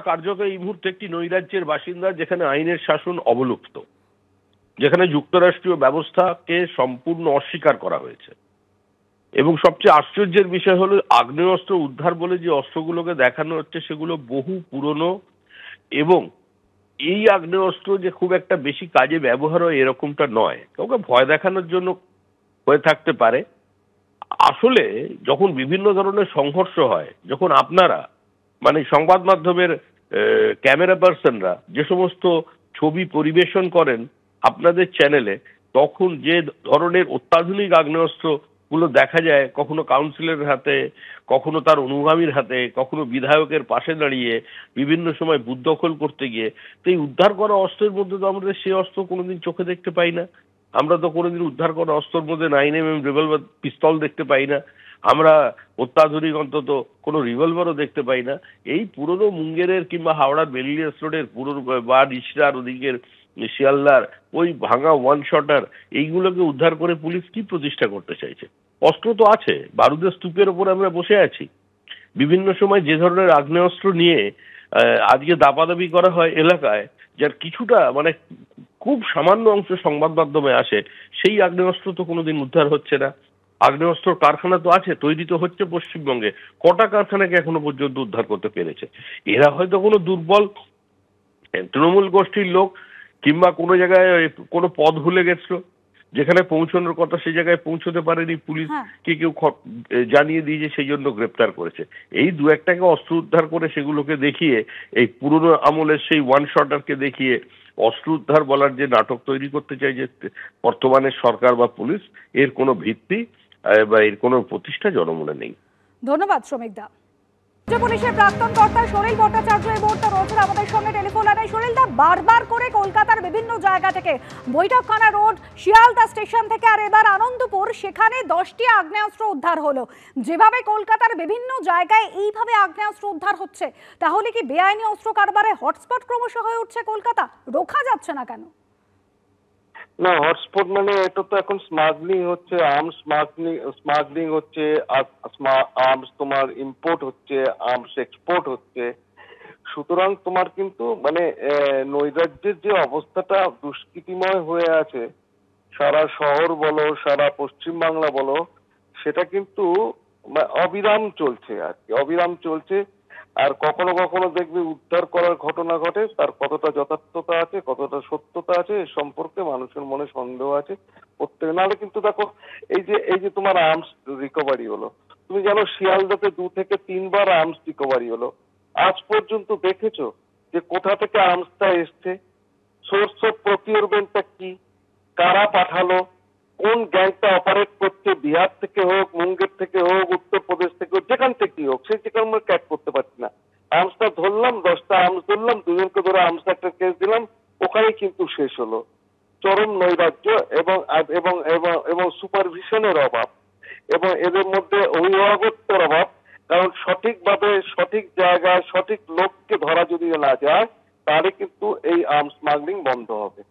কার্যত এই মুহূর্তে একটি নৈরাজ্যের বাসিন্দা, যেখানে আইনের শাসন অবলুপ্ত, যেখানে যুক্তরাষ্ট্রীয় ব্যবস্থাকে সম্পূর্ণ অস্বীকার করা হয়েছে। এবং সবচেয়ে আশ্চর্যের বিষয় হলো, আগ্নেয়াস্ত্র উদ্ধার বলে যে অস্ত্রগুলোকে দেখানো হচ্ছে সেগুলো বহু পুরনো, এবং এই আগ্নেয়াস্ত্র যে খুব একটা বেশি কাজে ব্যবহার হয় এরকমটা নয়, কাউকে ভয় দেখানোর জন্য হয়ে থাকতে পারে। আসলে যখন বিভিন্ন ধরনের সংঘর্ষ হয়, যখন আপনারা মানে সংবাদ মাধ্যমের ক্যামেরা পার্সনরা যে সমস্ত ছবি পরিবেশন করেন আপনাদের চ্যানেলে, তখন যে ধরনের অত্যাধুনিক আগ্নেয়াস্ত্র গুলো দেখা যায়, কখনো কাউন্সিলরের হাতে, কখনো তার অনুগামীর হাতে, কখনো বিধায়কের পাশে দাঁড়িয়ে, বিভিন্ন সময় বুথ দখল করতে গিয়ে, তো এই উদ্ধার করা অস্ত্রের মধ্যে তো আমরা সে অস্ত্র কোনোদিন চোখে দেখতে পাই না। আমরা তো কোনোদিন উদ্ধার করা অস্ত্রের মধ্যে 9mm রিভলভার পিস্তল দেখতে পাই না। আমরা অত্যাধুনিক অন্তত কোনো রিভলভারও দেখতে পাই না। এই পুরনো মুঙ্গেরের কিংবা হাওড়ার বেলিলিয়াস রোডের পুরনো বা ইশরার ওদিকের শিয়ালদার ওই ভাঙা ওয়ান শটার, এইগুলোকে উদ্ধার করে পুলিশ কি প্রতিষ্ঠা করতে চাইছে? অস্ত্র তো আছে, বারুদের স্তূপের ওপর আমরা বসে আছি। বিভিন্ন সময় যে ধরনের আগ্নেয়াস্ত্র নিয়ে আজকে দাপাদাপি করা হয় এলাকায়, যার কিছুটা মানে খুব সামান্য অংশ সংবাদ মাধ্যমে আসে, সেই আগ্নেয়াস্ত্র তো কোনোদিন উদ্ধার হচ্ছে না। আগ্নেয়াস্ত্র কারখানা তো আছে, তৈরি তো হচ্ছে পশ্চিমবঙ্গে, কটা কারখানাকে এখনো পর্যন্ত উদ্ধার করতে পেরেছে? এরা হয়তো কোনো দুর্বল তৃণমূল গোষ্ঠীর লোক, কিংবা কোনো জায়গায় কোনো পথ ভুলে গেছিল, যেখানে পৌঁছানোর কথা সেই জায়গায় পৌঁছতে পারেনি, পুলিশকে কেউ জানিয়ে দিয়ে যে সেই জন্য গ্রেপ্তার করেছে। এই দু একটাকে অস্ত্র উদ্ধার করে সেগুলোকে দেখিয়ে, এই পুরনো আমলের সেই ওয়ান শটারকে দেখিয়ে অস্ত্র উদ্ধার বলার যে নাটক তৈরি করতে চাই যে বর্তমানে সরকার বা পুলিশ, এর কোনো ভিত্তি বা এর কোনো প্রতিষ্ঠা জনমনে নেই। ধন্যবাদ শ্রমিক দা। পুলিশের প্রাক্তন কর্তা সলিল ভট্টাচার্য এই মুহূর্তে রয়েছেন আমাদের সঙ্গে টেলিফোন লাইনে। সলিল দা, বারবার করে কলকাতার বিভিন্ন জায়গা থেকে, বৈঠকখানা রোড, শিয়ালদা স্টেশন থেকে, আর এবার আনন্দপুর, সেখানে 10টি আগ্নেয়াস্ত্র উদ্ধার হলো। যেভাবে কলকাতার বিভিন্ন জায়গায় এইভাবে আগ্নেয়াস্ত্র উদ্ধার হচ্ছে, তাহলে কি বেআইনি অস্ত্র কারবারে হটস্পট ক্রমশ হয়ে উঠছে কলকাতা? রোখা যাচ্ছে না কেন? না, হটস্পট মানে এটা তো এখন স্মাগলিং হচ্ছে, আর্মস স্মাগলিং হচ্ছে, আর্মস তোমার ইম্পোর্ট হচ্ছে, আর্মস এক্সপোর্ট হচ্ছে। সুতরাং তোমার কিন্তু মানে নৈরাজ্যের যে অবস্থাটা দুষ্কৃতিময় হয়ে আছে, সারা শহর বলো, সারা পশ্চিমবাংলা বলো, সেটা কিন্তু অবিরাম চলছে আর কি, অবিরাম চলছে। আর কখনো কখনো দেখবে উদ্ধার করার ঘটনা ঘটে, তার কতটা যথার্থতা আছে, কতটা সত্যতা আছে, এ সম্পর্কে মানুষের মনে সন্দেহ আছে প্রত্যেক। নাহলে কিন্তু দেখো, এই যে তোমার আর্মস রিকভারি হলো, তুমি জানো শিয়ালদাতে 2 থেকে 3 বার আর্মস রিকভারি হলো। আজ পর্যন্ত দেখেছো যে কোথা থেকে আর্মসটা এসছে, সোর্স অফ প্রকিউরমেন্টটা কি, কারা পাঠালো, কোন গ্যাংটা অপারেট করছে, বিহার থেকে হোক, মুঙ্গের থেকে হোক, উত্তরপ্রদেশ থেকে হোক, যেখান থেকেই হোক, সেই থেকে আমরা ক্যাচ করতে পারছি না। আর্মসটা ধরলাম, 10টা আর্মস ধরলাম, 2জনকে ধরে আর্মস একটা কেস দিলাম, ওখানেই কিন্তু শেষ হলো। চরম নৈরাজ্য এবং এবং এবং সুপারভিশনের অভাব, এবং এদের মধ্যে অভিভাবকত্বের অভাব। কারণ সঠিকভাবে সঠিক জায়গায় সঠিক লোককে ধরা যদি না যায়, তাহলে কিন্তু এই আর্মস স্মাগলিং বন্ধ হবে।